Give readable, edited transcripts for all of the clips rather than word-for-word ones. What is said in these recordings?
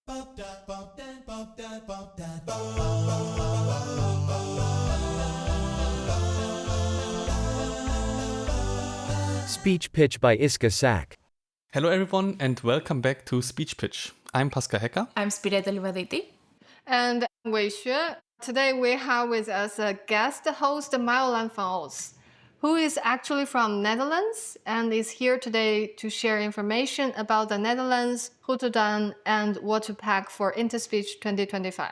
Speech Pitch by Iska Sak. Hello everyone and welcome back to Speech Pitch. I'm Pascal. I'm Spyretta Leivaditi. And Wenxi. Today we have with us a guest host, Marjolein van Os, who is actually from Netherlands and is here today to share information about the Netherlands, Rotterdam, and what to pack for Interspeech 2025.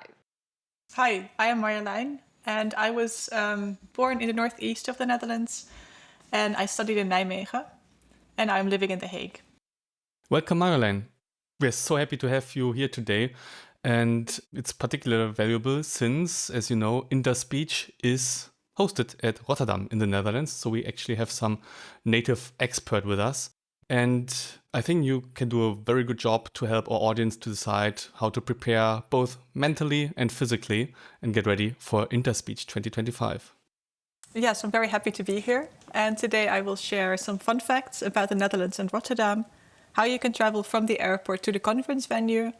Hi, I am Marjolein, and I was born in the northeast of the Netherlands, and I studied in Nijmegen, and I'm living in The Hague. Welcome, Marjolein. We're so happy to have you here today. And it's particularly valuable since, as you know, Interspeech is hosted at Rotterdam in the Netherlands. So we actually have some native expert with us. And I think you can do a very good job to help our audience to decide how to prepare both mentally and physically and get ready for Interspeech 2025. Yes, I'm very happy to be here. And today I will share some fun facts about the Netherlands and Rotterdam, how you can travel from the airport to the conference venue,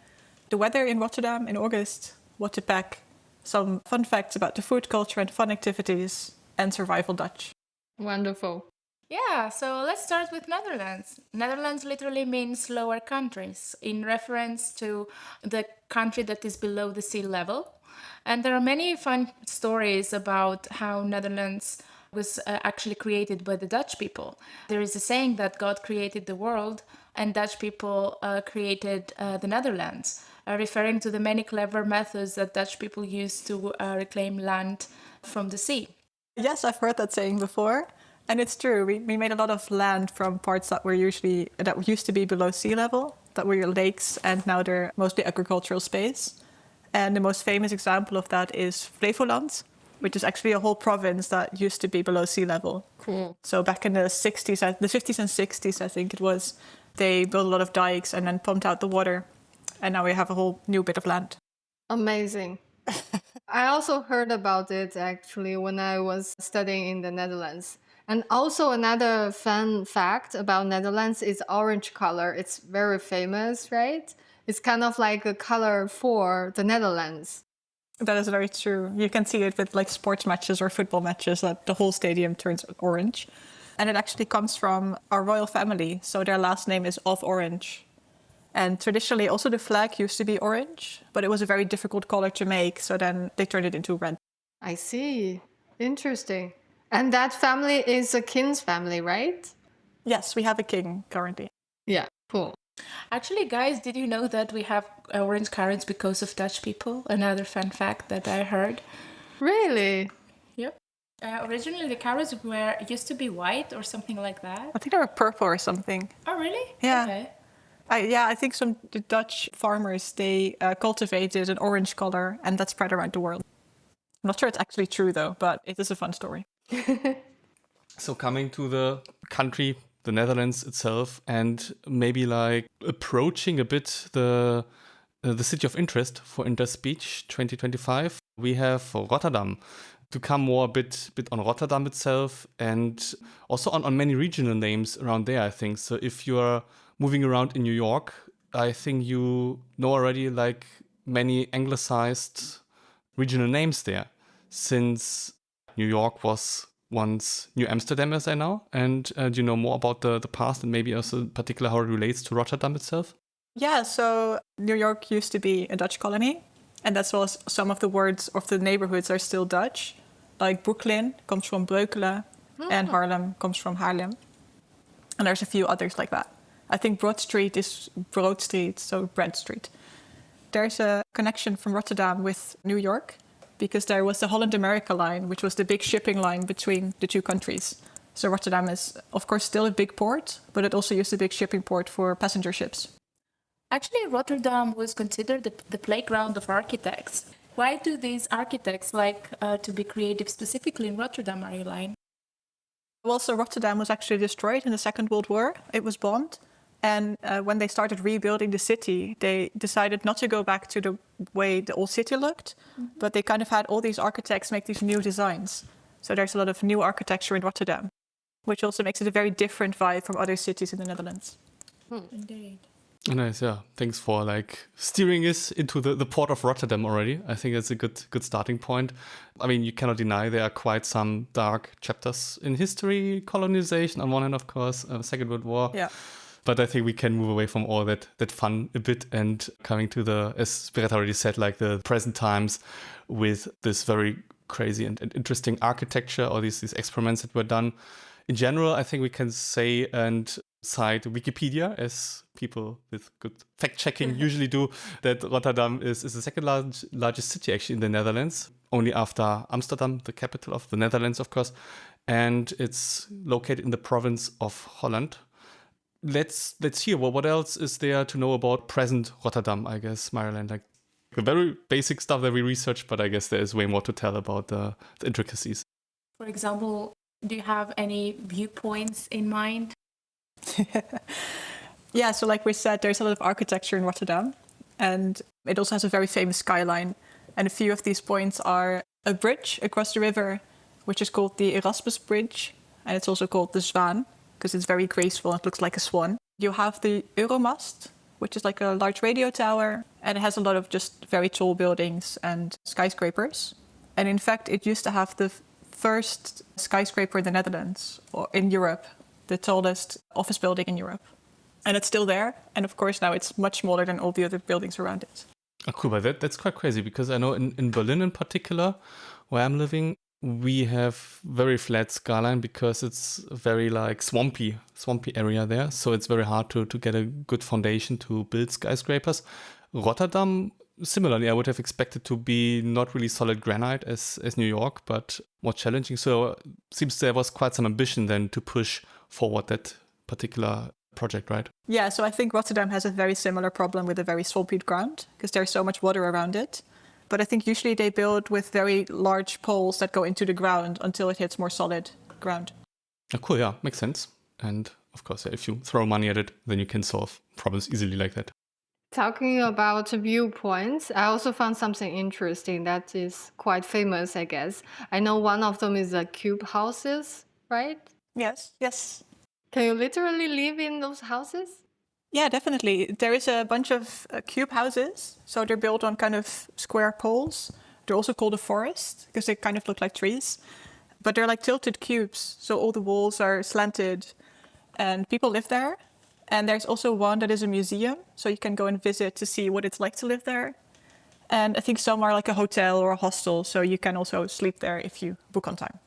the weather in Rotterdam in August, what to pack, some fun facts about the food culture and fun activities, and survival Dutch. Wonderful. Yeah, so let's start with Netherlands. Netherlands literally means lower countries in reference to the country that is below the sea level. And there are many fun stories about how Netherlands was actually created by the Dutch people. There is a saying that God created the world and Dutch people created the Netherlands, referring to the many clever methods that Dutch people used to reclaim land from the sea. Yes, I've heard that saying before. And it's true. We made a lot of land from parts that used to be below sea level, that were lakes, and now they're mostly agricultural space. And the most famous example of that is Flevoland, which is actually a whole province that used to be below sea level. Cool. So back in the 50s and 60s, I think it was, they built a lot of dikes and then pumped out the water. And now we have a whole new bit of land. Amazing. I also heard about it actually when I was studying in the Netherlands. And also another fun fact about Netherlands is orange color. It's very famous, right? It's kind of like a color for the Netherlands. That is very true. You can see it with like sports matches or football matches that the whole stadium turns orange. And it actually comes from our royal family. So their last name is of Orange. And traditionally also the flag used to be orange, but it was a very difficult color to make. So then they turned it into red. I see. Interesting. And that family is a king's family, right? Yes, we have a king currently. Yeah, cool. Actually, guys, did you know that we have orange carrots because of Dutch people? Another fun fact that I heard. Really? Yep. Originally, the carrots used to be white or something like that. I think they were purple or something. Oh, really? Yeah. Okay. I think the Dutch farmers, they cultivated an orange color and that spread around the world. I'm not sure it's actually true though, but it is a fun story. So coming to the country, the Netherlands itself, and maybe like approaching a bit the city of interest for Interspeech 2025, we have Rotterdam. To come more a bit on Rotterdam itself and also on many regional names around there, I think. So if you're moving around in New York, I think you know already like many anglicized regional names there, since New York was once New Amsterdam, as I know. And do you know more about the past and maybe also in particular how it relates to Rotterdam itself? Yeah, so New York used to be a Dutch colony. And that's why some of the words of the neighborhoods are still Dutch. Like Brooklyn comes from Breukelen and Harlem comes from Haarlem. And there's a few others like that. I think Broad Street is Broad Street, so Bread Street. There's a connection from Rotterdam with New York because there was the Holland-America line, which was the big shipping line between the two countries. So Rotterdam is, of course, still a big port, but it also used a big shipping port for passenger ships. Actually, Rotterdam was considered the playground of architects. Why do these architects like to be creative specifically in Rotterdam, Marjolein? Well, so Rotterdam was actually destroyed in the Second World War. It was bombed. And when they started rebuilding the city, they decided not to go back to the way the old city looked, but they kind of had all these architects make these new designs. So there's a lot of new architecture in Rotterdam, which also makes it a very different vibe from other cities in the Netherlands. Indeed. Nice, yeah. Thanks for steering us into the port of Rotterdam already. I think that's a good starting point. I mean, you cannot deny there are quite some dark chapters in history, colonization on one hand, of course, Second World War. Yeah. But I think we can move away from all that fun a bit and coming to the, as Spyretta already said, the present times with this very crazy and interesting architecture, or these experiments that were done. In general, I think we can say and cite Wikipedia, as people with good fact-checking usually do, that Rotterdam is the second largest city actually in the Netherlands, only after Amsterdam, the capital of the Netherlands, of course. And it's located in the province of Holland. Let's hear, what else is there to know about present Rotterdam, I guess, Marjolein? The very basic stuff that we researched, but I guess there is way more to tell about the intricacies. For example, do you have any viewpoints in mind? Yeah, so like we said, there's a lot of architecture in Rotterdam, and it also has a very famous skyline. And a few of these points are a bridge across the river, which is called the Erasmus Bridge, and it's also called the Zwaan, because it's very graceful and it looks like a swan. You have the Euromast, which is like a large radio tower, and it has a lot of just very tall buildings and skyscrapers. And in fact, it used to have the first skyscraper in the Netherlands, or in Europe, the tallest office building in Europe. And it's still there. And of course, now it's much smaller than all the other buildings around it. Oh, cool. But that's quite crazy, because I know in Berlin in particular, where I'm living, we have very flat skyline because it's very swampy area there. So it's very hard to get a good foundation to build skyscrapers. Rotterdam, similarly, I would have expected to be not really solid granite as New York, but more challenging. So it seems there was quite some ambition then to push forward that particular project, right? Yeah, so I think Rotterdam has a very similar problem with a very swampy ground because there's so much water around it. But I think usually they build with very large poles that go into the ground until it hits more solid ground. Oh, cool, yeah, makes sense. And of course, if you throw money at it, then you can solve problems easily like that. Talking about viewpoints, I also found something interesting that is quite famous, I guess. I know one of them is the cube houses, right? Yes. Can you literally live in those houses? Yeah, definitely. There is a bunch of cube houses. So they're built on kind of square poles. They're also called a forest because they kind of look like trees. But they're like tilted cubes. So all the walls are slanted and people live there. And there's also one that is a museum. So you can go and visit to see what it's like to live there. And I think some are like a hotel or a hostel. So you can also sleep there if you book on time.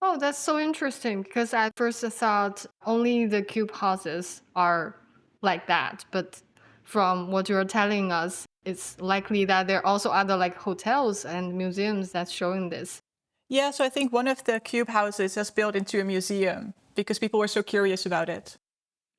Oh, that's so interesting because I first thought only the cube houses are like that. But from what you're telling us, it's likely that there are also other like hotels and museums that's showing this. Yeah, so I think one of the cube houses is built into a museum because people were so curious about it.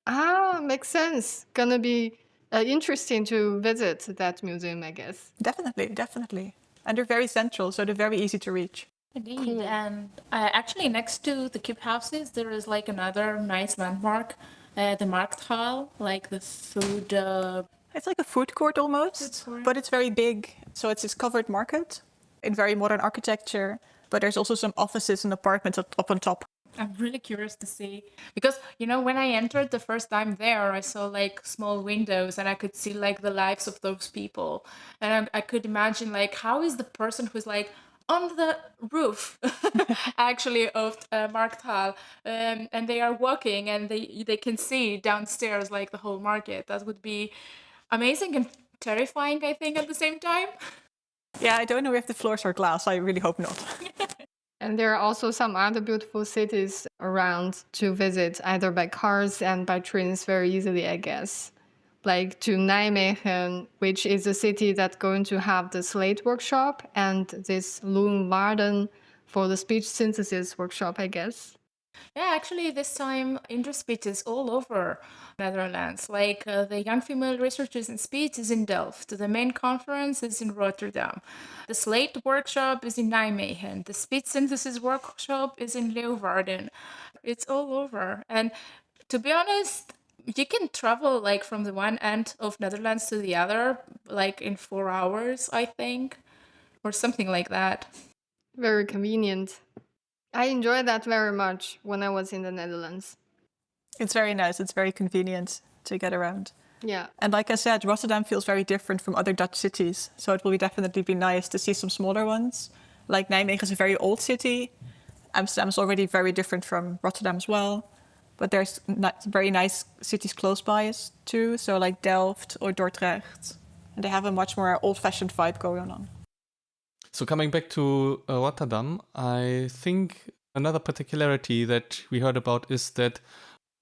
Ah, makes sense. Gonna be interesting to visit that museum, I guess. Definitely. And they're very central, so they're very easy to reach. Indeed. Cool. And actually next to the cube houses, there is like another nice landmark, the Markthal, like the food... It's like a food court almost, but it's very big. So it's this covered market in very modern architecture, but there's also some offices and apartments up on top. I'm really curious to see, because, you know, when I entered the first time there, I saw like small windows and I could see like the lives of those people. And I could imagine like, how is the person who's like on the roof actually of Markthal and they are walking and they can see downstairs like the whole market. That would be amazing and terrifying, I think, at the same time. Yeah, I don't know if the floors are glass. I really hope not. And there are also some other beautiful cities around to visit, either by cars and by trains very easily, I guess. Like to Nijmegen, which is a city that's going to have the slate workshop and this Leeuwarden for the speech synthesis workshop, I guess. Yeah, actually, this time Interspeech is all over Netherlands. Like the Young Female Researchers in Speech is in Delft. The main conference is in Rotterdam. The Slate workshop is in Nijmegen. The Speech Synthesis workshop is in Leeuwarden. It's all over. And to be honest, you can travel like from the one end of Netherlands to the other, like in 4 hours, I think, or something like that. Very convenient. I enjoyed that very much when I was in the Netherlands. It's very nice. It's very convenient to get around. Yeah. And like I said, Rotterdam feels very different from other Dutch cities. So it will definitely be nice to see some smaller ones. Like Nijmegen is a very old city. Amsterdam is already very different from Rotterdam as well. But there's very nice cities close by us too. So like Delft or Dordrecht. And they have a much more old-fashioned vibe going on. So coming back to Rotterdam, I think another particularity that we heard about is that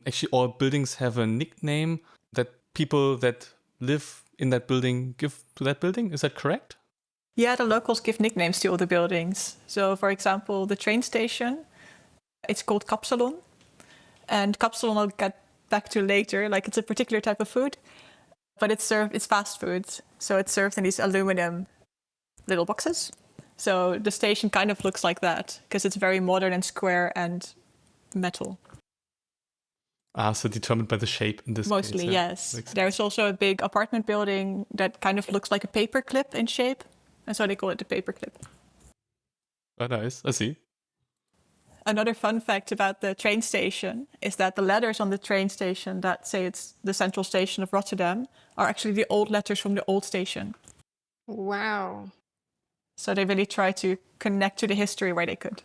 actually all buildings have a nickname that people that live in that building give to that building. Is that correct? Yeah, the locals give nicknames to all the buildings. So, for example, the train station, it's called Kapsalon. And Kapsalon I'll get back to later. Like, it's a particular type of food, but it's fast food. So it's served in these aluminum little boxes. So the station kind of looks like that because it's very modern and square and metal. So determined by the shape in this Mostly, case. yes. There's also a big apartment building that kind of looks like a paperclip in shape. And so they call it the paperclip. Oh, nice. I see. Another fun fact about the train station is that the letters on the train station that say it's the central station of Rotterdam are actually the old letters from the old station. Wow. So they really try to connect to the history where they could.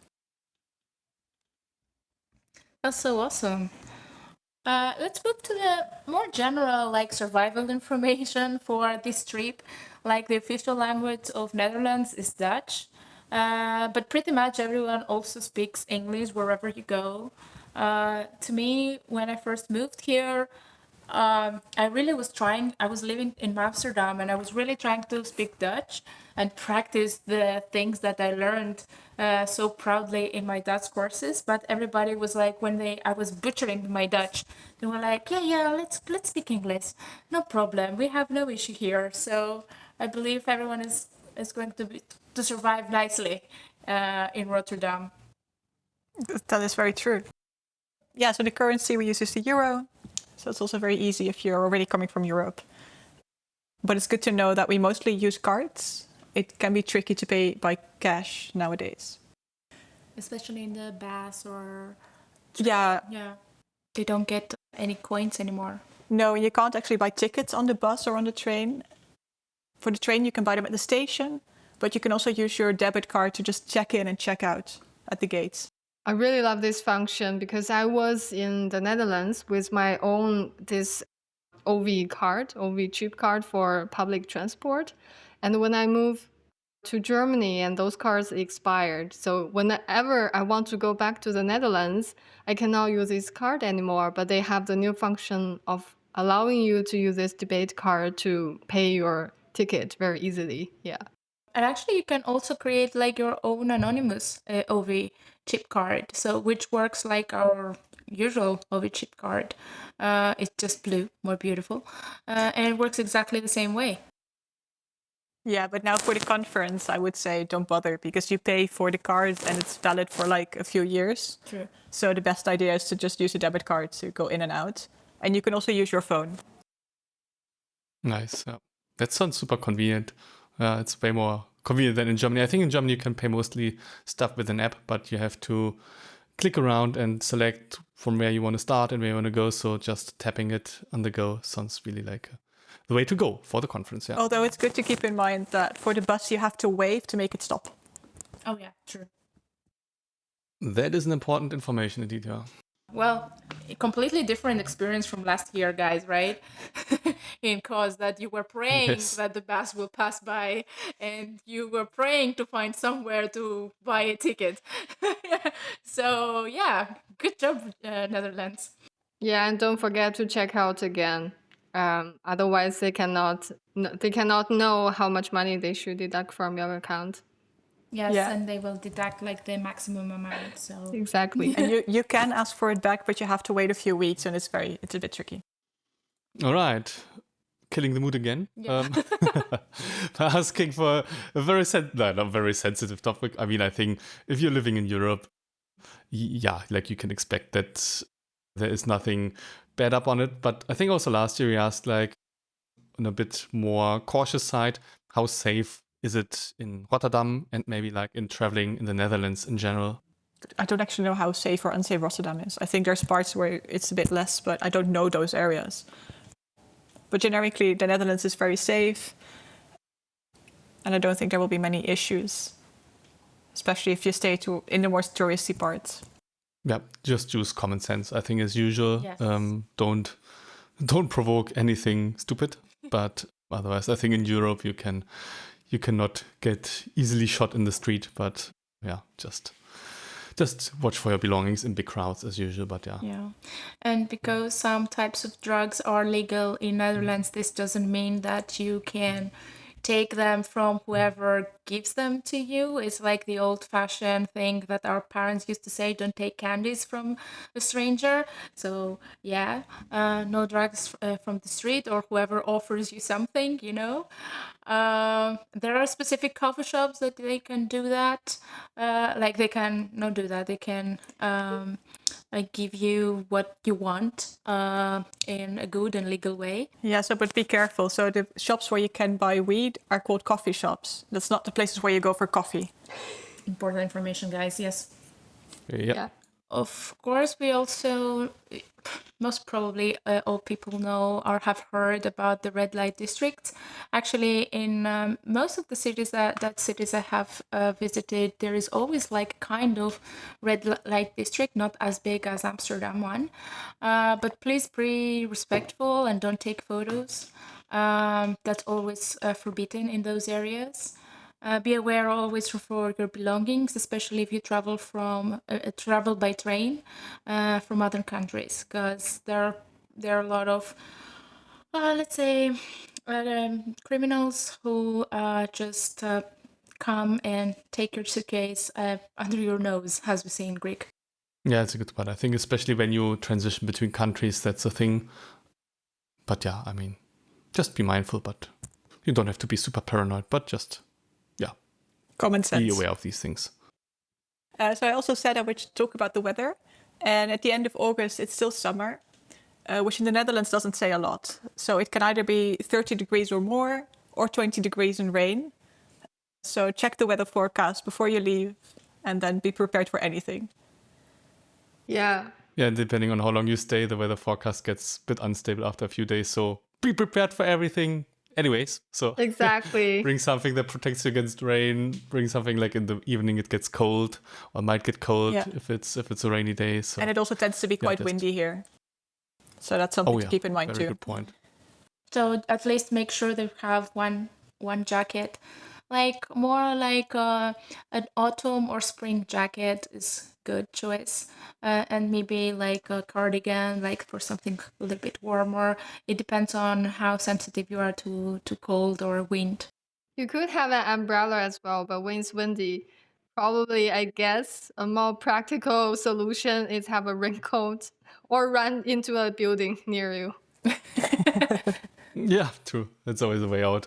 That's so awesome. Let's move to the more general, like, survival information for this trip. Like, the official language of Netherlands is Dutch, but pretty much everyone also speaks English wherever you go. To me, when I first moved here, I was living in Amsterdam and I was really trying to speak Dutch and practice the things that I learned so proudly in my Dutch courses. But everybody was like, I was butchering my Dutch, they were like, yeah, let's speak English. No problem. We have no issue here. So I believe everyone is going to survive nicely in Rotterdam. That is very true. Yeah, so the currency we use is the euro. So it's also very easy if you're already coming from Europe. But it's good to know that we mostly use cards. It can be tricky to pay by cash nowadays. Especially in the bus or... Yeah. Yeah. They don't get any coins anymore. No, you can't actually buy tickets on the bus or on the train. For the train, you can buy them at the station, but you can also use your debit card to just check in and check out at the gates. I really love this function because I was in the Netherlands with my own this OV chip card for public transport. And when I moved to Germany and those cards expired. So whenever I want to go back to the Netherlands, I cannot use this card anymore, but they have the new function of allowing you to use this debit card to pay your ticket very easily. Yeah. And actually, you can also create like your own anonymous OV chip card, so which works like our usual OV chip card. It's just blue, more beautiful, and it works exactly the same way. Yeah, but now for the conference, I would say don't bother because you pay for the card and it's valid for like a few years. True. So the best idea is to just use a debit card to go in and out. And you can also use your phone. Nice. Yeah. That sounds super convenient. It's way more convenient than in Germany. I think in Germany you can pay mostly stuff with an app, but you have to click around and select from where you want to start and where you want to go. So just tapping it on the go sounds really like the way to go for the conference. Yeah. Although it's good to keep in mind that for the bus you have to wave to make it stop. Oh yeah, true. That is an important information indeed. Yeah. Well, a completely different experience from last year, guys, right? In cause that you were praying that the bus will pass by and you were praying to find somewhere to buy a ticket. So yeah, good job, Netherlands. Yeah, and don't forget to check out again. Otherwise, they cannot know how much money they should deduct from your account. Yes, Yeah. and they will deduct like the maximum amount. So Exactly. And you can ask for it back, but you have to wait a few weeks and it's a bit tricky. All right. Killing the mood again. Yeah. Asking for a very not very sensitive topic. I mean, I think if you're living in Europe, yeah, like you can expect that there is nothing bad up on it. But I think also last year we asked, like, on a bit more cautious side, how safe is it in Rotterdam and maybe like in traveling in the Netherlands in general? I don't actually know how safe or unsafe Rotterdam is. I think there's parts where it's a bit less, but I don't know those areas. But generically, the Netherlands is very safe. And I don't think there will be many issues, especially if you stay in the more touristy parts. Yeah, just use common sense. I think as usual, Yes. don't provoke anything stupid. But otherwise, I think in Europe you cannot get easily shot in the street. But yeah, just watch for your belongings in big crowds as usual. But yeah. Yeah. And because some types of drugs are legal in Netherlands, this doesn't mean that you can take them from whoever gives them to you. It's like the old-fashioned thing that our parents used to say, don't take candies from a stranger. So yeah, no drugs from the street or whoever offers you something, you know. There are specific coffee shops that they can do that. Like they can not do that. They can give you what you want in a good and legal way. Yeah, so but be careful. So the shops where you can buy weed are called coffee shops. That's not the places where you go for coffee. Important information, guys. Yes. Yeah. Of course, we also, most probably all people know or have heard about the red light district. Actually, in most of the cities cities I have visited, there is always like kind of red light district, not as big as Amsterdam one. But please be respectful and don't take photos. That's always forbidden in those areas. Be aware always for your belongings, especially if you travel travel by train from other countries, because there are a lot of, let's say, criminals who just come and take your suitcase under your nose, as we say in Greek. Yeah, it's a good one. I think especially when you transition between countries, that's a thing. But yeah, I mean, just be mindful, but you don't have to be super paranoid, but just, yeah, Common sense. be aware of these things. So I also said I would talk about the weather. And at the end of August, it's still summer, which in the Netherlands doesn't say a lot. So it can either be 30 degrees or more, or 20 degrees and rain. So check the weather forecast before you leave, and then be prepared for anything. Yeah. Yeah, and depending on how long you stay, the weather forecast gets a bit unstable after a few days. So be prepared for everything. Anyways, so Exactly. bring something that protects you against rain. Bring something like in the evening it gets cold or might get cold if it's a rainy day. So And it also tends to be quite windy here. So that's something to keep in mind very too. good point. So at least make sure they have one jacket, like more like an autumn or spring jacket is good choice, and maybe like a cardigan, like for something a little bit warmer. It depends on how sensitive you are to cold or wind. You could have an umbrella as well, but when it's windy, probably, I guess, a more practical solution is have a raincoat or run into a building near you. Yeah, true. That's always a way out.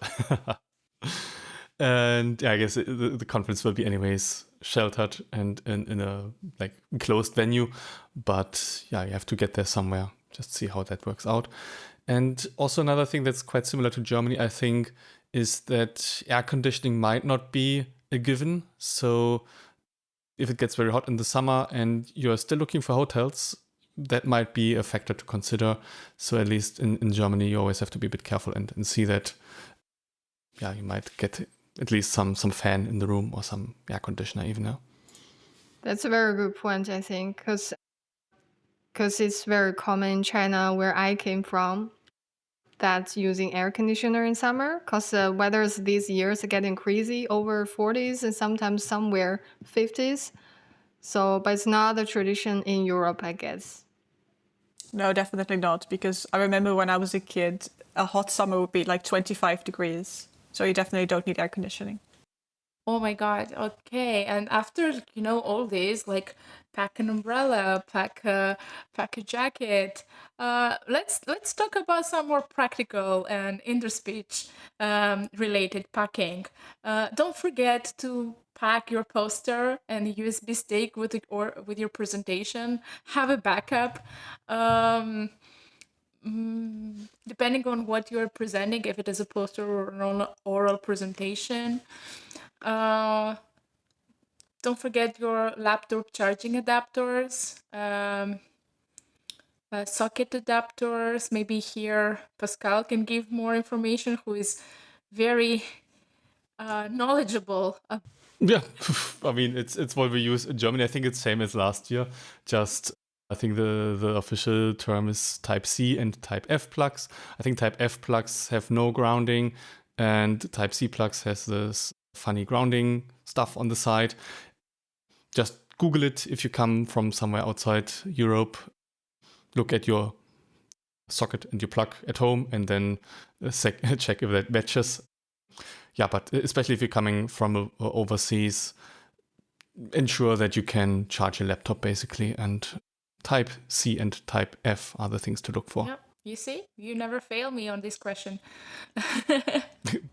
And yeah, I guess the conference will be anyways sheltered and in a like enclosed venue. But yeah, you have to get there somewhere. Just see how that works out. And also another thing that's quite similar to Germany, I think, is that air conditioning might not be a given. So if it gets very hot in the summer and you're still looking for hotels, that might be a factor to consider. So at least in Germany, you always have to be a bit careful and see that, yeah, you might get at least some fan in the room or some air conditioner even now. That's a very good point, I think, because it's very common in China, where I came from, that using air conditioner in summer, because the weather's these years are getting crazy, over 40s and sometimes somewhere 50s. So, but it's not a tradition in Europe, I guess. No, definitely not, because I remember when I was a kid, a hot summer would be like 25 degrees. So you definitely don't need air conditioning. Oh my God. Okay. And after, all this, like pack an umbrella, pack a jacket. Let's talk about some more practical and interspeech related packing. Don't forget to pack your poster and USB stick with your presentation. Have a backup. Depending on what you're presenting, if it is a poster or an oral presentation. Don't forget your laptop charging adapters. socket adapters. Maybe here Pascal can give more information, who is very knowledgeable. Yeah, I mean it's what we use in Germany. I think it's same as last year. Just I think the official term is Type C and Type F plugs. I think Type F plugs have no grounding, and Type C plugs has this funny grounding stuff on the side. Just Google it if you come from somewhere outside Europe. Look at your socket and your plug at home, and then check if that matches. Yeah, but especially if you're coming from overseas, ensure that you can charge your laptop basically, and Type C and Type F are the things to look for. Yep. You see, you never fail me on this question.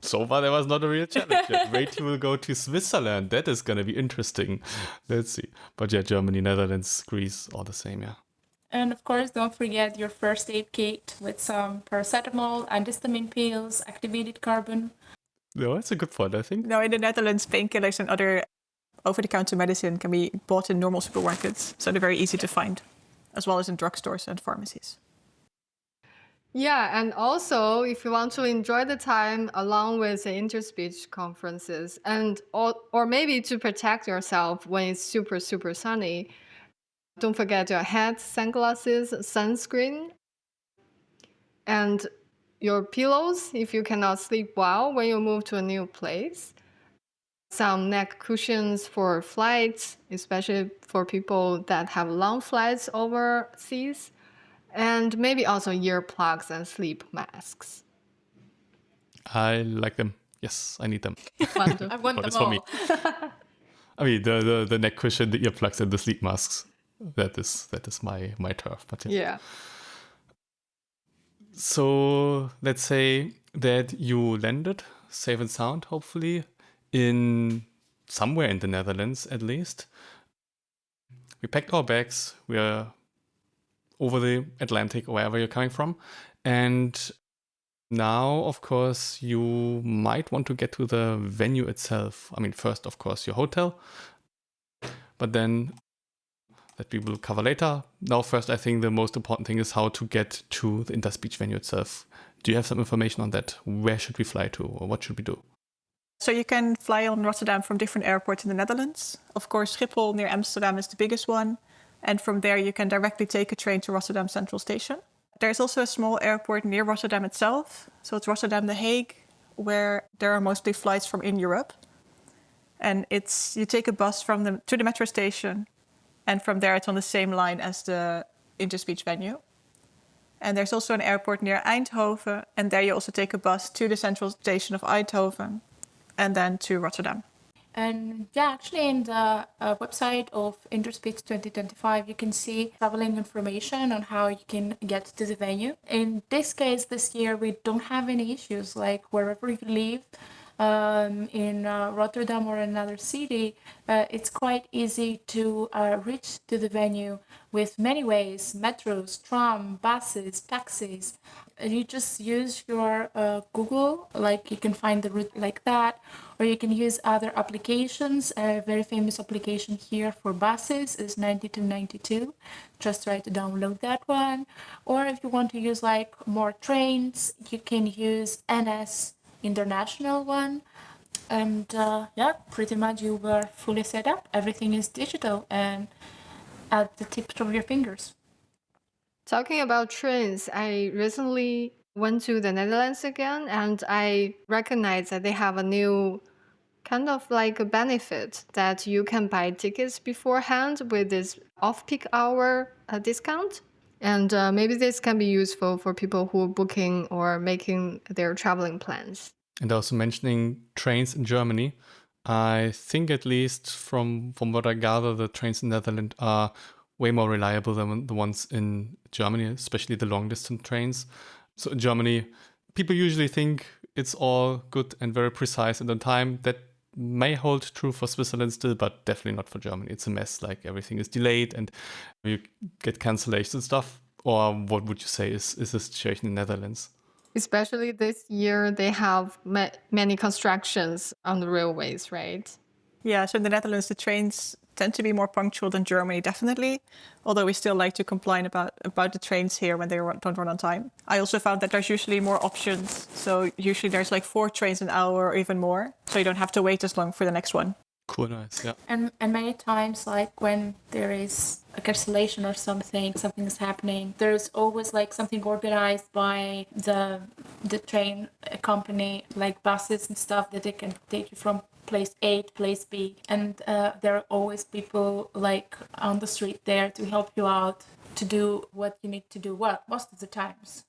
So far, there was not a real challenge. Wait till we'll go to Switzerland. That is going to be interesting. Let's see. But yeah, Germany, Netherlands, Greece, all the same, yeah. And of course, don't forget your first aid kit with some paracetamol, antihistamine pills, activated carbon. No, that's a good point, I think. Now, in the Netherlands, painkillers and other over-the-counter medicine can be bought in normal supermarkets, so they're very easy to find, as well as in drugstores and pharmacies. Yeah, and also if you want to enjoy the time along with the Interspeech conferences, and or maybe to protect yourself when it's super, super sunny, don't forget your hat, sunglasses, sunscreen, and your pillows if you cannot sleep well when you move to a new place. Some neck cushions for flights, especially for people that have long flights overseas. And maybe also earplugs and sleep masks. I like them. Yes, I need them. I want them It's all. for me. I mean, the neck cushion, the earplugs, and the sleep masks. That is my turf. But Yeah. So let's say that you landed safe and sound, hopefully, in somewhere in the Netherlands at least. We packed our bags. We're over the Atlantic or wherever you're coming from. And now, of course, you might want to get to the venue itself. I mean, first, of course, your hotel. But then that we will cover later. Now, first, I think the most important thing is how to get to the Interspeech venue itself. Do you have some information on that? Where should we fly to, or what should we do? So you can fly on Rotterdam from different airports in the Netherlands. Of course, Schiphol near Amsterdam is the biggest one. And from there, you can directly take a train to Rotterdam Central Station. There's also a small airport near Rotterdam itself. So it's Rotterdam The Hague, where there are mostly flights from in Europe. And you take a bus to the metro station. And from there, it's on the same line as the Interspeech venue. And there's also an airport near Eindhoven. And there you also take a bus to the central station of Eindhoven and then to Rotterdam. And yeah, actually in the website of Interspeech 2025, you can see traveling information on how you can get to the venue. In this case, this year, we don't have any issues. Like wherever you live, in Rotterdam or another city, it's quite easy to reach to the venue with many ways: metros, tram, buses, taxis. You just use your Google, like you can find the route like that, or you can use other applications. A very famous application here for buses is 9292. Just try to download that one. Or if you want to use like more trains, you can use NS International one. And yeah, pretty much you were fully set up. Everything is digital and at the tips of your fingers. Talking about trains, I recently went to the Netherlands again, and I recognized that they have a new kind of like a benefit that you can buy tickets beforehand with this off-peak hour discount. And maybe this can be useful for people who are booking or making their traveling plans. And also mentioning trains in Germany, I think at least from what I gather, the trains in Netherlands are way more reliable than the ones in Germany, especially the long-distance trains. So in Germany, people usually think it's all good and very precise and on time. That may hold true for Switzerland still, but definitely not for Germany. It's a mess, like everything is delayed and you get cancellations and stuff. Or what would you say is the situation in the Netherlands? Especially this year, they have many constructions on the railways, right? Yeah, so in the Netherlands, the trains tend to be more punctual than Germany, definitely. Although we still like to complain about the trains here when they don't run on time. I also found that there's usually more options. So usually there's like 4 trains an hour or even more. So you don't have to wait as long for the next one. Cool, nice, yeah. And many times, like when there is a cancellation or something is happening, there's always like something organized by the train company, like buses and stuff that they can take you from place A to place B. And there are always people like on the street there to help you out to do what you need to do. Well, most of the times.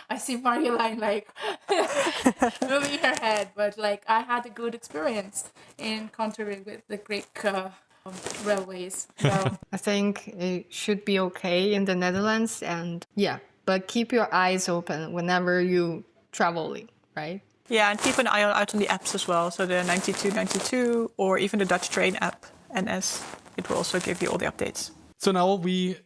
I see Marjolein like moving her head, but like I had a good experience in country with the Greek railways. So I think it should be okay in the Netherlands, and but keep your eyes open whenever you traveling, right? Yeah, and keep an eye out on the apps as well. So the 9292 or even the Dutch train app, NS, it will also give you all the updates. So now we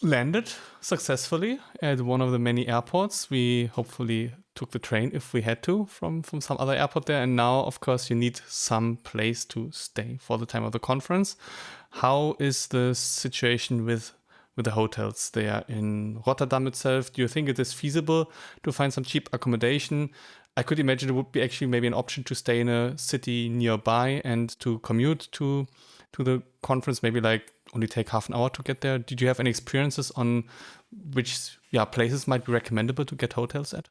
landed successfully at one of the many airports. We hopefully took the train if we had to from some other airport there. And now, of course, you need some place to stay for the time of the conference. How is the situation with the hotels there in Rotterdam itself? Do you think it is feasible to find some cheap accommodation? I could imagine it would be actually maybe an option to stay in a city nearby and to commute to the conference, maybe like only take half an hour to get there. Did you have any experiences on which places might be recommendable to get hotels at?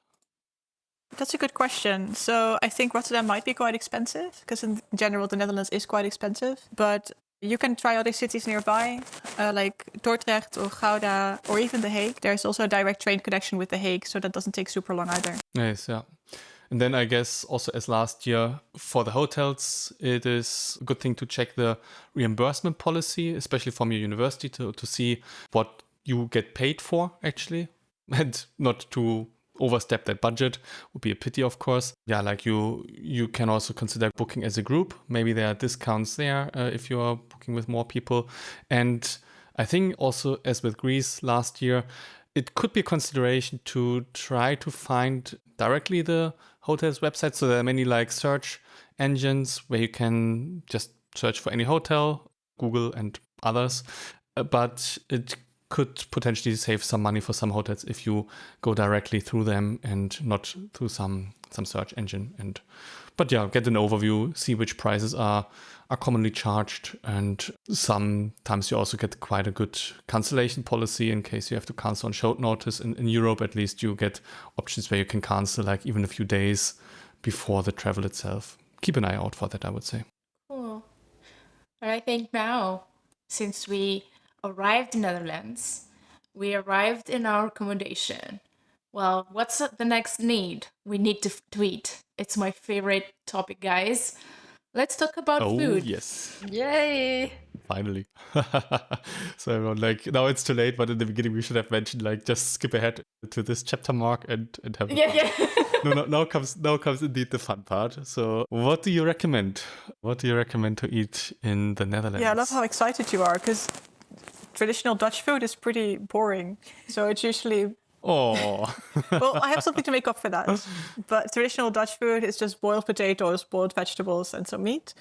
That's a good question. So I think Rotterdam might be quite expensive because in general, the Netherlands is quite expensive. But you can try other cities nearby, like Dordrecht or Gouda or even The Hague. There's also a direct train connection with The Hague, so that doesn't take super long either. Nice, yeah. And then I guess also as last year for the hotels, it is a good thing to check the reimbursement policy, especially from your university to see what you get paid for actually, and not to overstep that budget would be a pity, of course. Yeah, like you can also consider booking as a group. Maybe there are discounts there if you are booking with more people. And I think also as with Greece last year, it could be a consideration to try to find directly the hotel's website. So there are many like search engines where you can just search for any hotel, Google and others. But it could potentially save some money for some hotels if you go directly through them and not through some search engine. But yeah, get an overview, see which prices are commonly charged, and sometimes you also get quite a good cancellation policy in case you have to cancel on short notice. In Europe, at least, you get options where you can cancel like even a few days before the travel itself. Keep an eye out for that, I would say. cool. And I think now, since we arrived in Netherlands, we arrived in our accommodation. Well, what's the next need? We need to eat. It's my favorite topic, guys. Let's talk about food. Oh, yes. Yay! Finally. So everyone, like, now it's too late, but in the beginning we should have mentioned, like, just skip ahead to this chapter mark and have a Yeah. Now comes indeed the fun part. So what do you recommend? What do you recommend to eat in the Netherlands? Yeah, I love how excited you are because traditional Dutch food is pretty boring. So it's usually... Oh. Well, I have something to make up for that. But traditional Dutch food is just boiled potatoes, boiled vegetables, and some meat.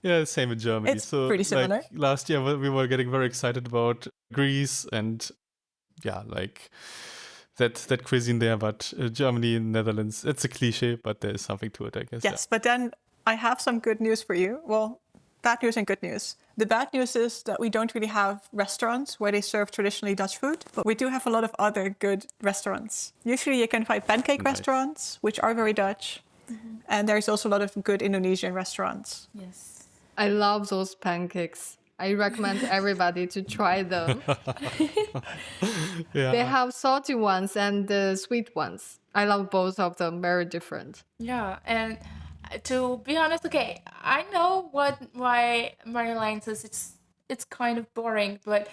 Yeah, same in Germany. It's pretty similar. Like, last year we were getting very excited about Greece and like that cuisine there. But Germany and Netherlands, it's a cliche, but there is something to it, I guess. Yes, but then I have some good news for you. Well, bad news and good news. The bad news is that we don't really have restaurants where they serve traditionally Dutch food, but we do have a lot of other good restaurants. Usually you can find pancake restaurants, which are very Dutch. Mm-hmm. And there's also a lot of good Indonesian restaurants. Yes. I love those pancakes. I recommend everybody to try them. Yeah. They have salty ones and the sweet ones. I love both of them, very different. Yeah, and to be honest, okay, I know why Marjolein says it's kind of boring, but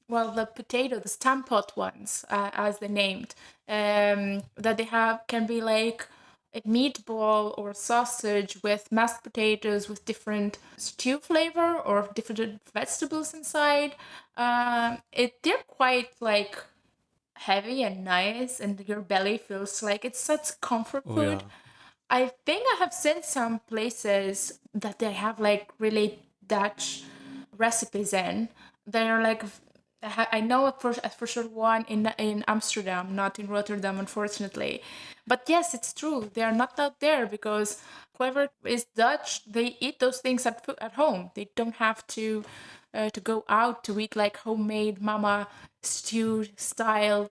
well, the stampot ones, as they're named, that they have can be like a meatball or sausage with mashed potatoes with different stew flavor or different vegetables inside. They're quite like heavy and nice, and your belly feels like it's such comfort food. Yeah. I think I have seen some places that they have like really Dutch recipes in. They're like, I know for sure one in Amsterdam, not in Rotterdam, unfortunately. But yes, it's true. They are not out there because whoever is Dutch, they eat those things at home. They don't have to go out to eat like homemade mama stew style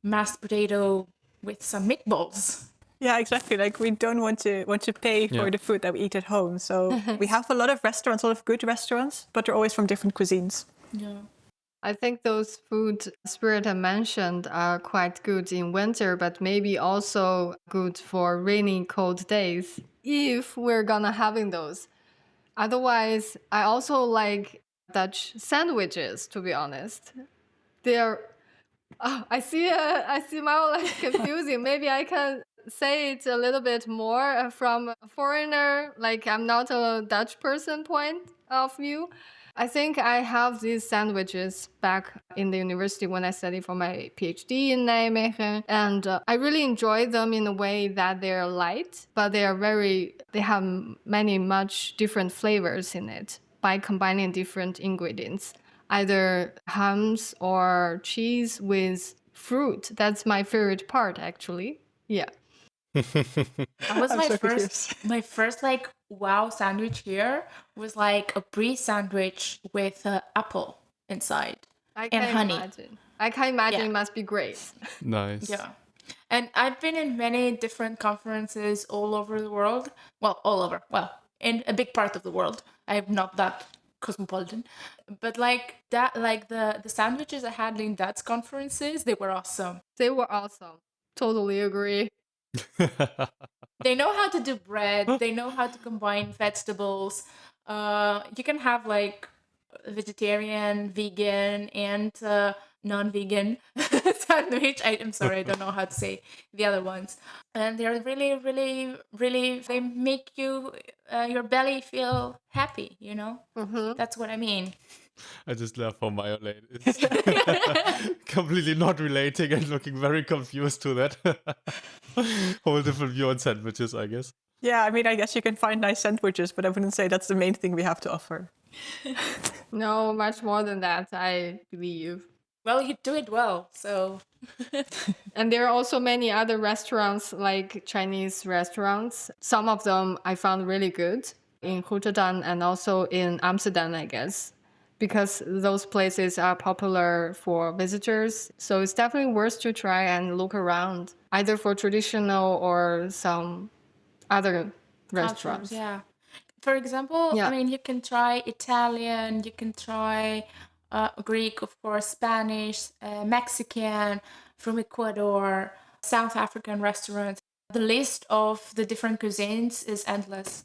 mashed potato with some meatballs. Yeah, exactly. Like we don't want to pay for the food that we eat at home. So we have a lot of restaurants, a lot of good restaurants, but they're always from different cuisines. Yeah. I think those food Spyretta mentioned are quite good in winter, but maybe also good for rainy, cold days, if we're gonna having those. Otherwise, I also like Dutch sandwiches, to be honest. They're, I see Marjolein confusing. Maybe I can say it a little bit more from a foreigner, like I'm not a Dutch person point of view. I think I have these sandwiches back in the university when I studied for my PhD in Nijmegen. And I really enjoy them in a way that they're light, but they have much different flavors in it by combining different ingredients, either hams or cheese with fruit. That's my favorite part, actually. Yeah. That was my first like wow sandwich here was like a brie sandwich with apple inside and honey. I can imagine it must be great. Nice. Yeah. And I've been in many different conferences all over the world. Well, all over. Well, in a big part of the world. I'm not that cosmopolitan. But like that, like the sandwiches I had in Dutch conferences, they were awesome. They were awesome. Totally agree. They know how to do bread. They know how to combine vegetables. You can have like vegetarian, vegan, and non-vegan sandwich. I'm sorry, I don't know how to say the other ones. And they're really, really, really, they make you, your belly feel happy, you know? Mm-hmm. That's what I mean. I just laugh for Marjolein. It's completely not relating and looking very confused to that. Whole different view on sandwiches, I guess. Yeah, I mean, I guess you can find nice sandwiches, but I wouldn't say that's the main thing we have to offer. No, much more than that, I believe. Well, you do it well, so... And there are also many other restaurants, like Chinese restaurants. Some of them I found really good in Rotterdam and also in Amsterdam, I guess, because those places are popular for visitors. So it's definitely worth to try and look around, either for traditional or some other restaurants. Yeah. For example, I mean, you can try Italian, you can try Greek, of course, Spanish, Mexican, from Ecuador, South African restaurants. The list of the different cuisines is endless.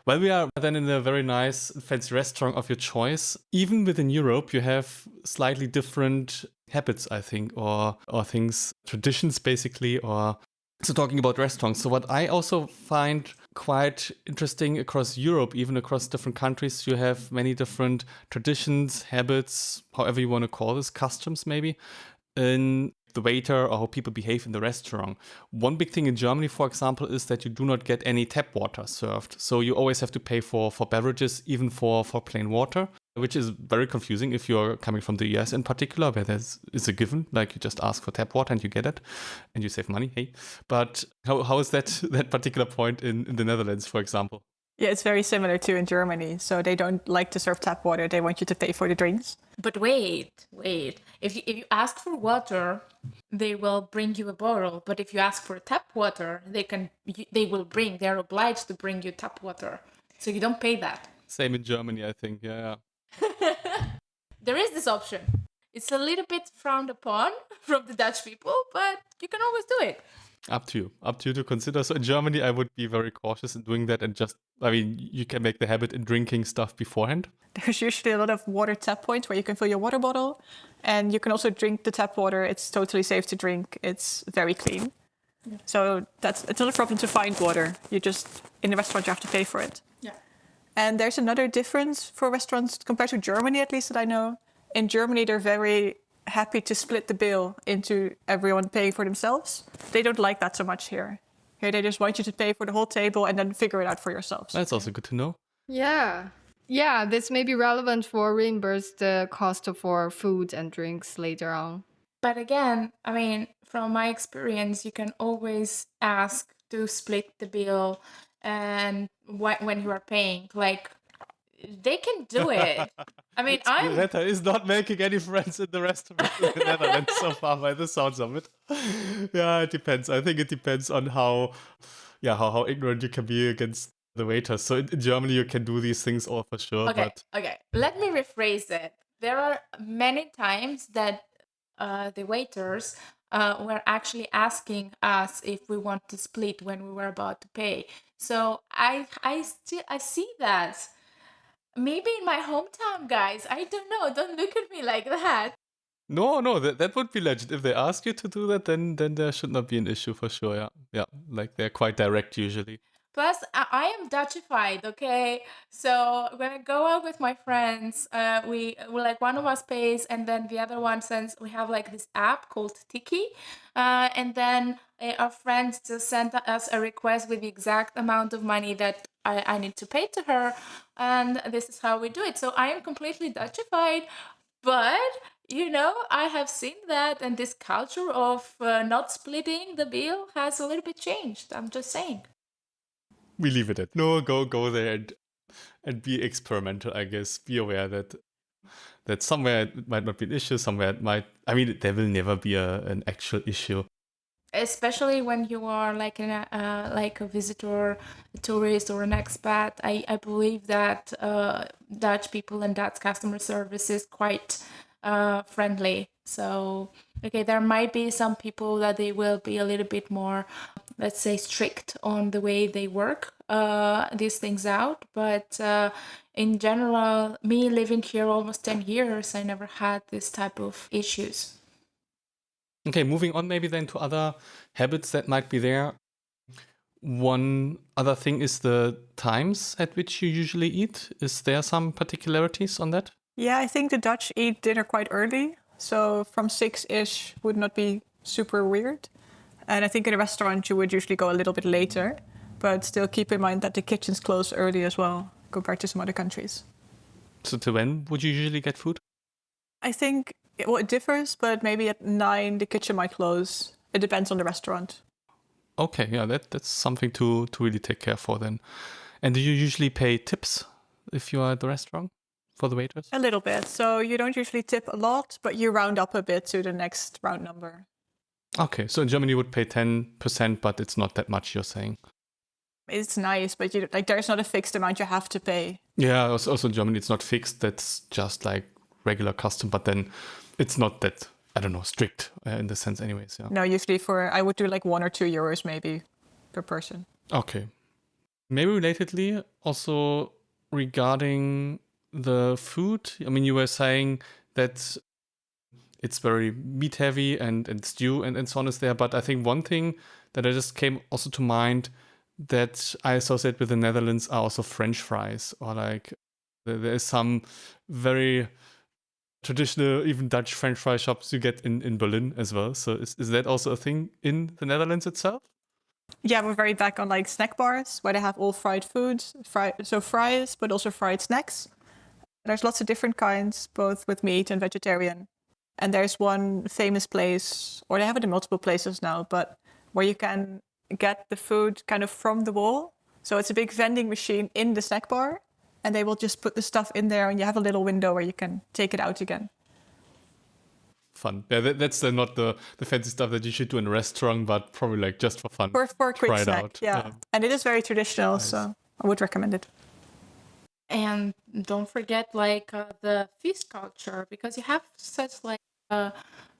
Well, we are then in a very nice fancy restaurant of your choice. Even within Europe, you have slightly different habits, I think, or things, traditions basically, or so talking about restaurants. So what I also find quite interesting across Europe, even across different countries, you have many different traditions, habits, however you want to call this, customs maybe, in the waiter or how people behave in the restaurant. One big thing in Germany, for example, is that you do not get any tap water served. So you always have to pay for beverages, even for plain water, which is very confusing if you're coming from the US in particular, where is a given, like you just ask for tap water and you get it and you save money, hey. But how is that particular point in the Netherlands, for example? Yeah, it's very similar to in Germany. So they don't like to serve tap water. They want you to pay for the drinks. But wait. If you ask for water, they will bring you a bottle. But if you ask for tap water, they're obliged to bring you tap water. So you don't pay that. Same in Germany, I think, yeah. There is this option. It's a little bit frowned upon from the Dutch people, but you can always do it. Up to you to consider. So in Germany, I would be very cautious in doing that and you can make the habit in drinking stuff beforehand. There's usually a lot of water tap points where you can fill your water bottle and you can also drink the tap water. It's totally safe to drink. It's very clean. Yeah. So it's not a problem to find water. In the restaurant, you have to pay for it. Yeah. And there's another difference for restaurants compared to Germany, at least that I know. In Germany, they're very happy to split the bill into everyone paying for themselves. They don't like that so much here. Here, they just want you to pay for the whole table and then figure it out for yourselves. That's also good to know. Yeah, this may be relevant for reimburse the cost for food and drinks later on. But again, I mean, from my experience, you can always ask to split the bill and when you are paying. Like, they can do it. I mean, Spyretta is not making any friends in the restaurant in the Netherlands so far by the sounds of it. Yeah, it depends. I think it depends on how ignorant you can be against the waiters. So in Germany, you can do these things all for sure. Okay, But okay. Let me rephrase it. There are many times that the waiters were actually asking us if we want to split when we were about to pay. So I see that. Maybe in my hometown, guys. I don't know. Don't look at me like that. no, that would be legit. If they ask you to do that, then there should not be an issue for sure. Yeah, like they're quite direct usually. Plus, I am Dutchified, okay? So when I go out with my friends, we like one of us pays, and then the other one sends. We have like this app called Tiki, and then our friends just send us a request with the exact amount of money that I need to pay to her, and this is how we do it. So I am completely Dutchified, but I have seen that, and this culture of not splitting the bill has a little bit changed. I'm just saying. We leave it at no. Go there and be experimental. I guess be aware that somewhere it might not be an issue. Somewhere it might. I mean, there will never be an actual issue. Especially when you are like like a visitor, a tourist, or an expat. I believe that Dutch people and Dutch customer service is quite friendly. So okay, there might be some people that they will be a little bit more, let's say, strict on the way they work these things out. But in general, me living here almost 10 years, I never had this type of issues. Okay, moving on maybe then to other habits that might be there. One other thing is the times at which you usually eat. Is there some particularities on that? Yeah, I think the Dutch eat dinner quite early. So from 6-ish would not be super weird. And I think in a restaurant you would usually go a little bit later. But still keep in mind that the kitchens close early as well, compared to some other countries. So to when would you usually get food? I think, it differs, but maybe at 9 the kitchen might close. It depends on the restaurant. Okay, yeah, that's something to really take care for then. And do you usually pay tips if you are at the restaurant for the waiters? A little bit. So you don't usually tip a lot, but you round up a bit to the next round number. Okay, so in Germany you would pay 10%, but it's not that much, you're saying. It's nice, but there's not a fixed amount you have to pay. Yeah, also in Germany it's not fixed. That's just like regular custom, but then it's not that, I don't know, strict in the sense anyways. Yeah. No, usually I would do like 1 or 2 euros maybe per person. Okay. Maybe relatedly, also regarding the food, I mean, you were saying that it's very meat heavy and stew and so on is there, but I think one thing that I just came also to mind that I associate with the Netherlands are also French fries, or like there is some very traditional, even Dutch French fry shops you get in Berlin as well. So is that also a thing in the Netherlands itself? Yeah, we're very back on like snack bars where they have all fried foods, so fries, but also fried snacks. There's lots of different kinds, both with meat and vegetarian. And there's one famous place, or they have it in multiple places now, but where you can get the food kind of from the wall. So it's a big vending machine in the snack bar, and they will just put the stuff in there, and you have a little window where you can take it out again. Fun. Yeah, that's not the fancy stuff that you should do in a restaurant, but probably like just for fun. For a quick Try it snack, out. yeah. And it is very traditional, Nice. so I would recommend it. And don't forget like the fish culture, because you have such like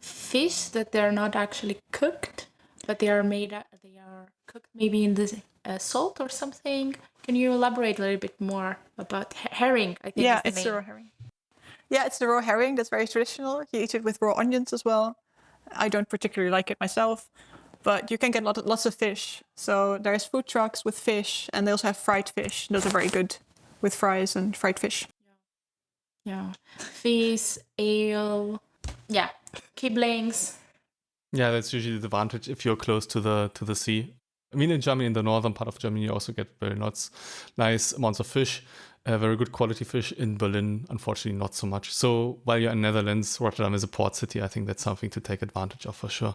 fish that they're not actually cooked, but they are cooked maybe in the salt or something. Can you elaborate a little bit more about herring? I think Yeah, is the it's name. the raw herring. Yeah, it's the raw herring. That's very traditional. You eat it with raw onions as well. I don't particularly like it myself, but you can get lots of fish. So there's food trucks with fish, and they also have fried fish. Those are very good with fries and fried fish. Yeah, fish, ale, yeah, kibblings. Yeah, that's usually the advantage if you're close to the sea. I mean, in Germany, in the northern part of Germany, you also get very nice amounts of fish, very good quality fish. In Berlin, unfortunately, not so much. So while you're in Netherlands, Rotterdam is a port city. I think that's something to take advantage of for sure.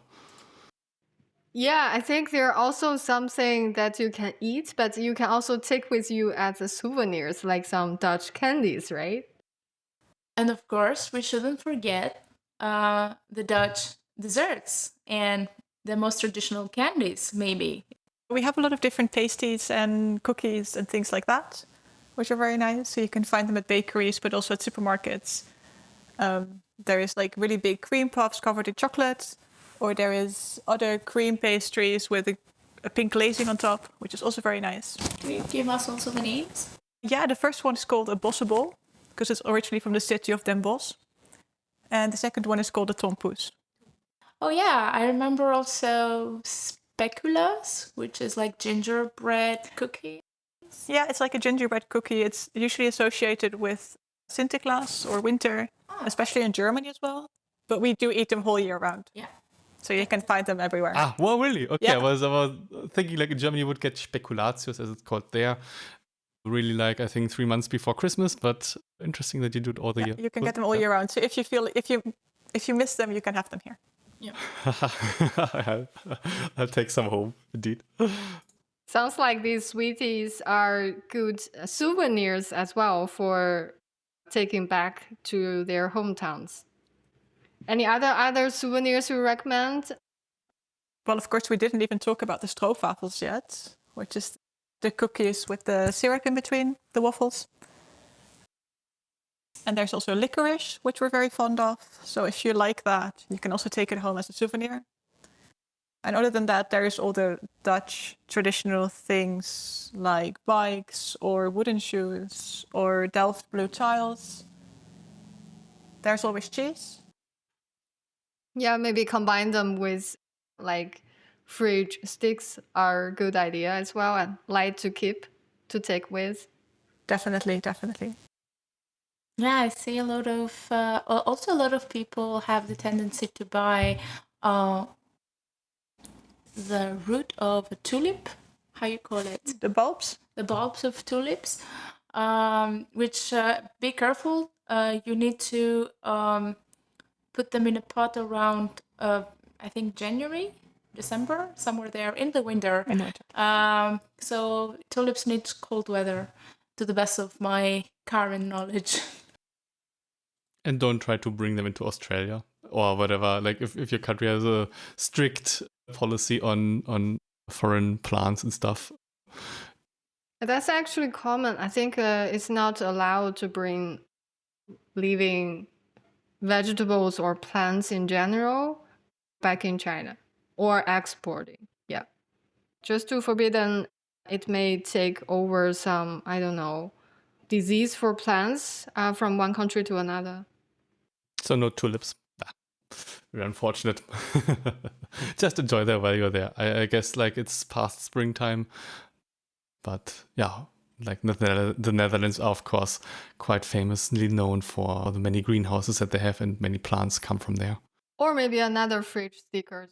Yeah, I think there are also something that you can eat, but you can also take with you as a souvenirs, like some Dutch candies, right? And of course, we shouldn't forget the Dutch desserts and the most traditional candies, maybe. We have a lot of different pasties and cookies and things like that, which are very nice. So you can find them at bakeries, but also at supermarkets. There is like really big cream puffs covered in chocolate, or there is other cream pastries with a pink glazing on top, which is also very nice. Can you give us also the names? Yeah, the first one is called a bossenbol, because it's originally from the city of Den Bosch. And the second one is called a tompoes. Oh yeah, I remember also speculoos, which is like gingerbread cookie. Yeah, it's like a gingerbread cookie. It's usually associated with Sinterklaas or winter, especially in Germany as well. But we do eat them whole year round. Yeah. So you can find them everywhere. Ah, well, really? Okay, Yeah. I was thinking like in Germany you would get Spekulatius, as it's called there. Really like, I think 3 months before Christmas, but interesting that you do it all the year. You can get them all year round. So if you miss them, you can have them here. Yeah. I'll take some home, indeed. Sounds like these sweeties are good souvenirs as well for taking back to their hometowns. Any other souvenirs you recommend? Well, of course, we didn't even talk about the stroopwafels yet, which is the cookies with the syrup in between the waffles. And there's also licorice, which we're very fond of. So if you like that, you can also take it home as a souvenir. And other than that, there's all the Dutch traditional things like bikes or wooden shoes or Delft blue tiles. There's always cheese. Yeah, maybe combine them with like fridge sticks are a good idea as well, and light to keep, to take with. Definitely, definitely. Yeah, I see a lot of, also a lot of people have the tendency to buy the root of a tulip, how you call it? The bulbs? The bulbs of tulips, which, be careful, you need to put them in a pot around, I think, January, December, somewhere there in the winter. In the winter. So tulips need cold weather, to the best of my current knowledge. And don't try to bring them into Australia or whatever. Like if your country has a strict policy on foreign plants and stuff. That's actually common. I think it's not allowed to bring living vegetables or plants in general back in China or exporting. Yeah. Just to forbidden, it may take over some, I don't know, disease for plants from one country to another. So no tulips. Very unfortunate. Just enjoy them while you're there. I guess like it's past springtime. But yeah, like the Netherlands are of course quite famously known for the many greenhouses that they have, and many plants come from there. Or maybe another fridge sticker.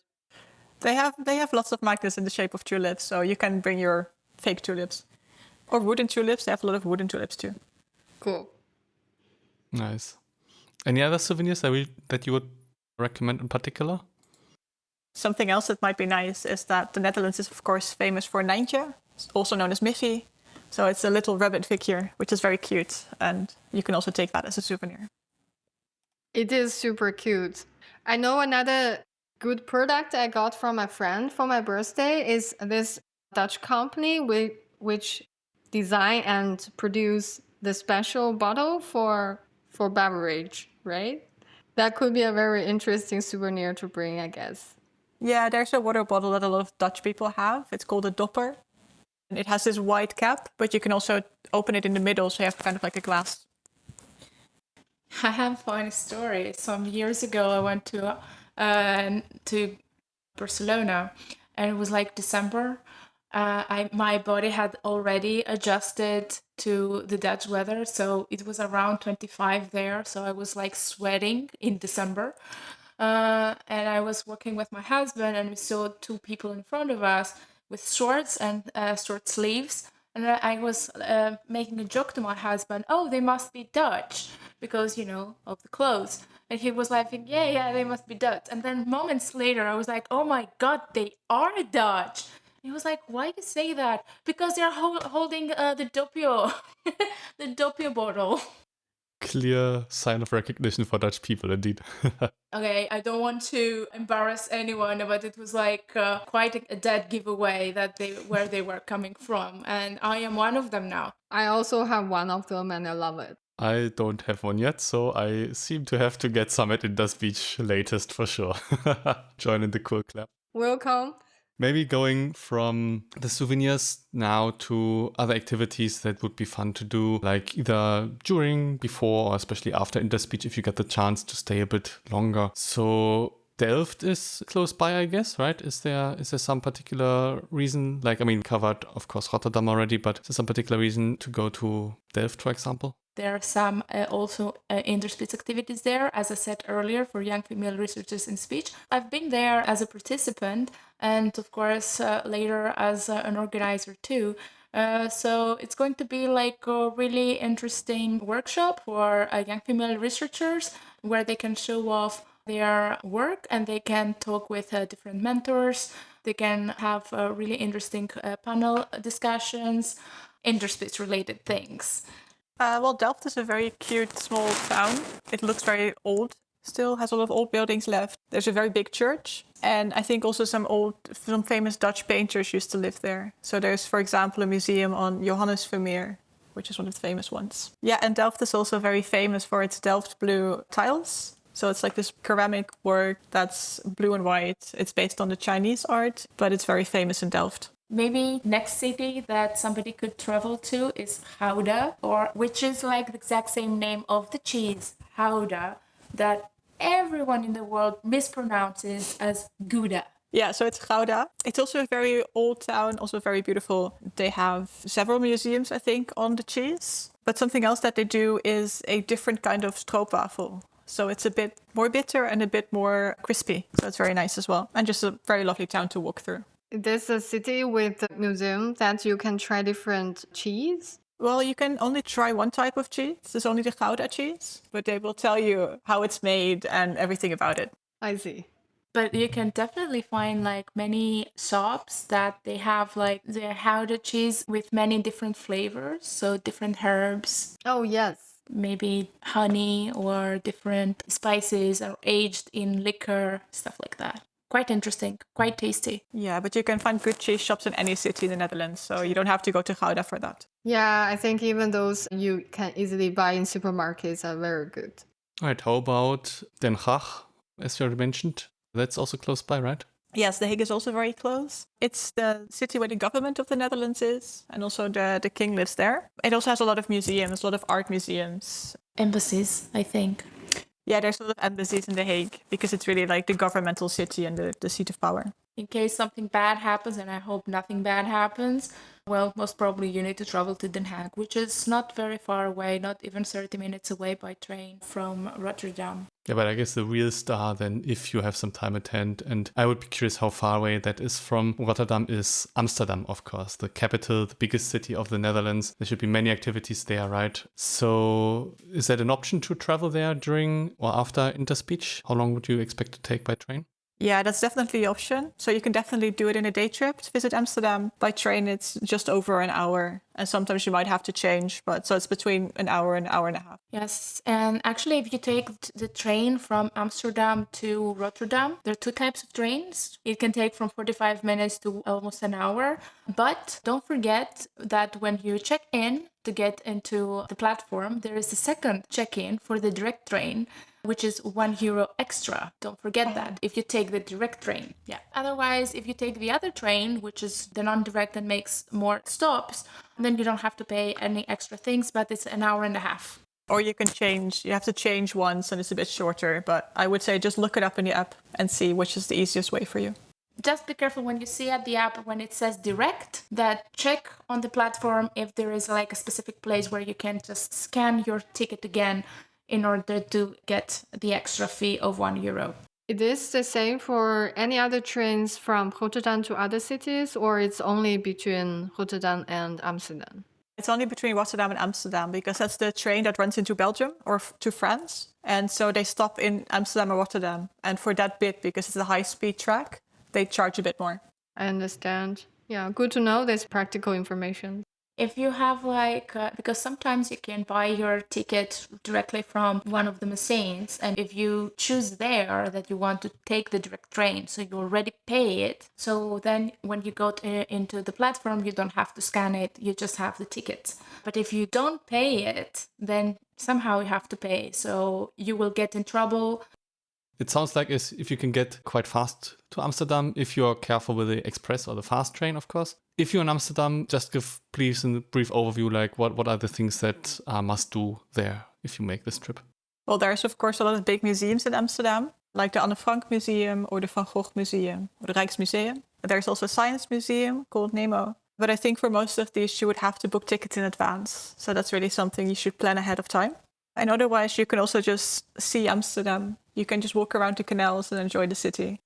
They have lots of magnets in the shape of tulips, so you can bring your fake tulips. Or wooden tulips. They have a lot of wooden tulips too. Cool. Nice. Any other souvenirs that you would recommend in particular? Something else that might be nice is that the Netherlands is of course famous for Nijntje, also known as Miffy. So it's a little rabbit figure, which is very cute, and you can also take that as a souvenir. It is super cute. I know another good product I got from a friend for my birthday is this Dutch company which design and produce the special bottle for beverage, right? That could be a very interesting souvenir to bring, I guess. Yeah, there's a water bottle that a lot of Dutch people have. It's called a dopper. And it has this white cap, but you can also open it in the middle, so you have kind of like a glass. I have a funny story. Some years ago, I went to Barcelona, and it was like December. My body had already adjusted to the Dutch weather, so it was around 25 there. So I was like sweating in December, and I was walking with my husband, and we saw two people in front of us with shorts and short sleeves. And I was making a joke to my husband, oh, they must be Dutch because, of the clothes. And he was laughing, yeah, they must be Dutch. And then moments later, I was like, oh my God, they are Dutch. And he was like, why do you say that? Because they're holding the doppio, the doppio bottle. Clear sign of recognition for Dutch people, indeed. Okay, I don't want to embarrass anyone, but it was like quite a dead giveaway that where they were coming from, and I am one of them now. I also have one of them and I love it. I don't have one yet, so I seem to have to get some at Interspeech latest for sure. Join in the cool club. Welcome. Maybe going from the souvenirs now to other activities that would be fun to do, like either during, before, or especially after Interspeech if you get the chance to stay a bit longer. So Delft is close by, I guess, right? Is there some particular reason? Covered, of course, Rotterdam already, but is there some particular reason to go to Delft, for example? There are some also interspeech activities there, as I said earlier, for young female researchers in speech. I've been there as a participant and, of course, later as an organizer too. So it's going to be like a really interesting workshop for young female researchers where they can show off their work and they can talk with different mentors. They can have really interesting panel discussions, interspeech related things. Delft is a very cute small town. It looks very old, still has a lot of old buildings left. There's a very big church. And I think also some famous Dutch painters used to live there. So there's, for example, a museum on Johannes Vermeer, which is one of the famous ones. Yeah, and Delft is also very famous for its Delft blue tiles. So it's like this ceramic work that's blue and white. It's based on the Chinese art, but it's very famous in Delft. Maybe next city that somebody could travel to is Gouda, which is like the exact same name of the cheese, Gouda, that everyone in the world mispronounces as Gouda. Yeah, so it's Gouda. It's also a very old town, also very beautiful. They have several museums, I think, on the cheese. But something else that they do is a different kind of stroopwafel. So it's a bit more bitter and a bit more crispy. So it's very nice as well. And just a very lovely town to walk through. There's a city with a museum that you can try different cheese. Well, you can only try one type of cheese. There's only the Gouda cheese, but they will tell you how it's made and everything about it. I see. But you can definitely find like many shops that they have like the Gouda cheese with many different flavors. So different herbs. Oh, yes. Maybe honey or different spices or aged in liquor, stuff like that. Quite interesting, quite tasty. Yeah, but you can find good cheese shops in any city in the Netherlands, so you don't have to go to Gouda for that. Yeah, I think even those you can easily buy in supermarkets are very good. All right, how about Den Haag, as you already mentioned? That's also close by, right? Yes, The Hague is also very close. It's the city where the government of the Netherlands is, and also the king lives there. It also has a lot of museums, a lot of art museums. Embassies, I think. Yeah, there's a lot of embassies in The Hague because it's really like the governmental city and the seat of power. In case something bad happens, and I hope nothing bad happens, well, most probably you need to travel to Den Haag, which is not very far away, not even 30 minutes away by train from Rotterdam. Yeah, but I guess the real star then, if you have some time at hand, and I would be curious how far away that is from Rotterdam, is Amsterdam, of course, the capital, the biggest city of the Netherlands. There should be many activities there, right? So is that an option to travel there during or after Interspeech? How long would you expect to take by train? Yeah, that's definitely an option. So you can definitely do it in a day trip to visit Amsterdam. By train, it's just over an hour. And sometimes you might have to change. But so it's between an hour and a half. Yes. And actually, if you take the train from Amsterdam to Rotterdam, there are two types of trains. It can take from 45 minutes to almost an hour. But don't forget that when you check in to get into the platform, there is a second check-in for the direct train, which is €1 extra. Don't forget that if you take the direct train. Yeah. Otherwise, if you take the other train, which is the non-direct and makes more stops, then you don't have to pay any extra things, but it's an hour and a half. Or you can change. You have to change once and it's a bit shorter. But I would say just look it up in the app and see which is the easiest way for you. Just be careful when you see at the app when it says direct, that check on the platform if there is like a specific place where you can just scan your ticket again in order to get the extra fee of €1. It is the same for any other trains from Rotterdam to other cities, or it's only between Rotterdam and Amsterdam? It's only between Rotterdam and Amsterdam because that's the train that runs into Belgium or to France. And so they stop in Amsterdam or Rotterdam. And for that bit, because it's a high-speed track, they charge a bit more. I understand. Yeah, good to know this practical information. If you have because sometimes you can buy your ticket directly from one of the machines, and if you choose there that you want to take the direct train, so you already pay it, so then when you go into the platform, you don't have to scan it, you just have the ticket. But if you don't pay it, then somehow you have to pay, so you will get in trouble. It sounds like if you can get quite fast to Amsterdam, if you're careful with the express or the fast train, of course. If you're in Amsterdam, just give please a brief overview, like what are the things that are must do there if you make this trip? Well, there's of course a lot of big museums in Amsterdam, like the Anne Frank Museum or the Van Gogh Museum or the Rijksmuseum. There's also a science museum called Nemo. But I think for most of these, you would have to book tickets in advance. So that's really something you should plan ahead of time. And otherwise, you can also just see Amsterdam. You can just walk around the canals and enjoy the city.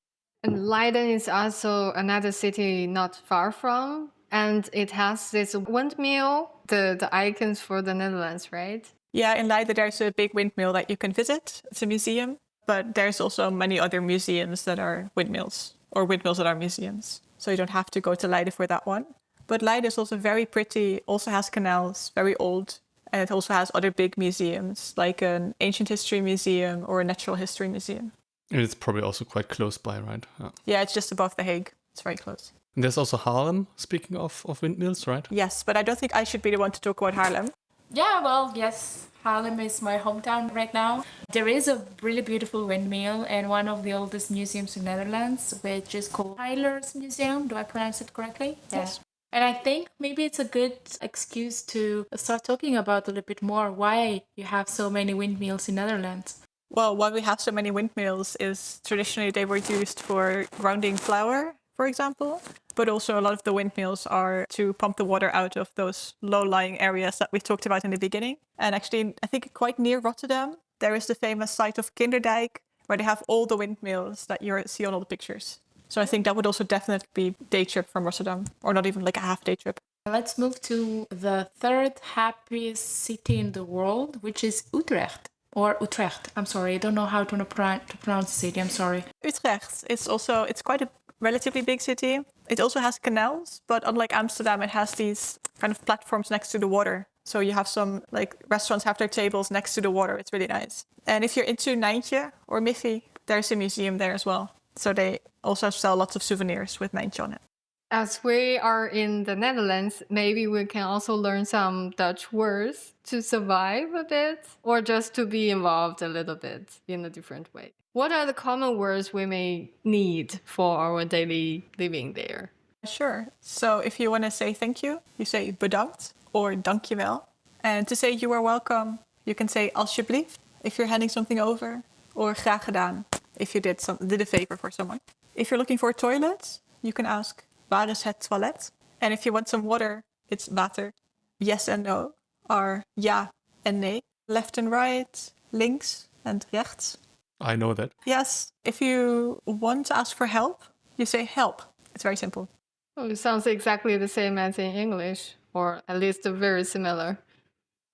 And Leiden is also another city not far from, and it has this windmill, the icons for the Netherlands, right? Yeah, in Leiden there's a big windmill that you can visit. It's a museum, but there's also many other museums that are windmills, or windmills that are museums. So you don't have to go to Leiden for that one. But Leiden is also very pretty, also has canals, very old. And it also has other big museums, like an ancient history museum or a natural history museum. And it's probably also quite close by, right? Yeah, it's just above The Hague. It's very close. And there's also Haarlem, speaking of windmills, right? Yes, but I don't think I should be the one to talk about Haarlem. Yeah, well, yes, Haarlem is my hometown right now. There is a really beautiful windmill and one of the oldest museums in Netherlands, which is called Tyler's Museum. Do I pronounce it correctly? Yes. And I think maybe it's a good excuse to start talking about a little bit more why you have so many windmills in Netherlands. Well, why we have so many windmills is traditionally they were used for grounding flour, for example. But also a lot of the windmills are to pump the water out of those low-lying areas that we talked about in the beginning. And actually, I think quite near Rotterdam, there is the famous site of Kinderdijk, where they have all the windmills that you see on all the pictures. So I think that would also definitely be day trip from Rotterdam, or not even like a half day trip. Let's move to the third happiest city in the world, which is Utrecht. Or Utrecht. I'm sorry, I don't know how to pronounce the city, I'm sorry. Utrecht, it's quite a relatively big city. It also has canals, but unlike Amsterdam, it has these kind of platforms next to the water. So you have some, like, restaurants have their tables next to the water. It's really nice. And if you're into Nijntje or Miffy, there's a museum there as well. So they also sell lots of souvenirs with Nijntje on it. As we are in the Netherlands, maybe we can also learn some Dutch words to survive a bit, or just to be involved a little bit in a different way. What are the common words we may need for our daily living there? Sure. So if you want to say thank you, you say bedankt or dankjewel. And to say you are welcome, you can say alsjeblieft if you're handing something over, or graag gedaan if you did a favor for someone. If you're looking for a toilet, you can ask waar is het toilet? And if you want some water, it's water. Yes and no are ja en nee. Left and right, links and rechts. I know that. Yes. If you want to ask for help, you say help. It's very simple. Oh, it sounds exactly the same as in English, or at least very similar.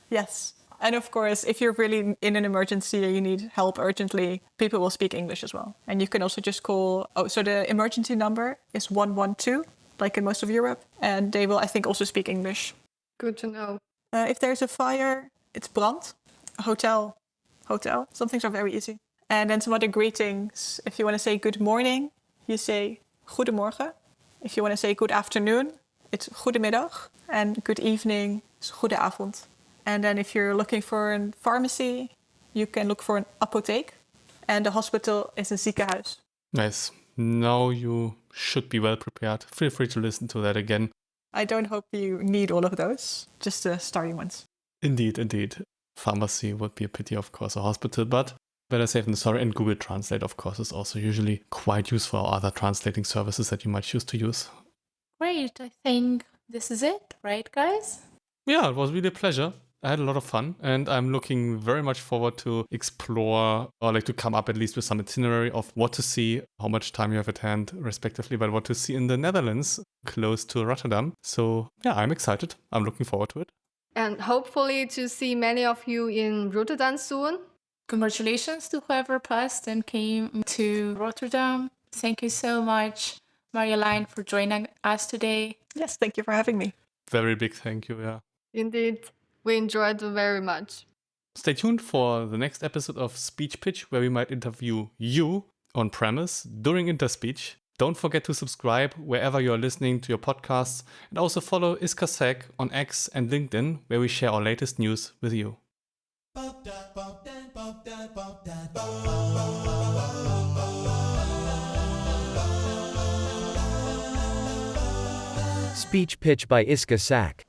Yes. And of course, if you're really in an emergency or you need help urgently, people will speak English as well. And you can also just call... so the emergency number is 112, like in most of Europe. And they will, I think, also speak English. Good to know. If there's a fire, it's brand. Hotel. Some things are very easy. And then some other greetings. If you want to say good morning, you say goedemorgen. If you want to say good afternoon, it's goedemiddag. And good evening is goedenavond. And then if you're looking for a pharmacy, you can look for an apotheek. And the hospital is een ziekenhuis. Nice. Now you should be well prepared. Feel free to listen to that again. I don't hope you need all of those, just the starting ones. Indeed. Pharmacy would be a pity, of course, a hospital, but better safe than sorry. And Google Translate, of course, is also usually quite useful, or other translating services that you might choose to use. Great, I think this is it, right, guys? Yeah, it was really a pleasure. I had a lot of fun, and I'm looking very much forward to explore, or like to come up at least with some itinerary of what to see, how much time you have at hand, respectively, but what to see in the Netherlands, close to Rotterdam. So yeah, I'm excited. I'm looking forward to it. And hopefully to see many of you in Rotterdam soon. Congratulations to whoever passed and came to Rotterdam. Thank you so much, Marjolein, for joining us today. Yes, thank you for having me. Very big thank you, yeah. Indeed, we enjoyed it very much. Stay tuned for the next episode of Speech Pitch, where we might interview you on premise during Interspeech. Don't forget to subscribe wherever you're listening to your podcasts, and also follow Iska Sek on X and LinkedIn, where we share our latest news with you. Speech Pitch by Iska Sak.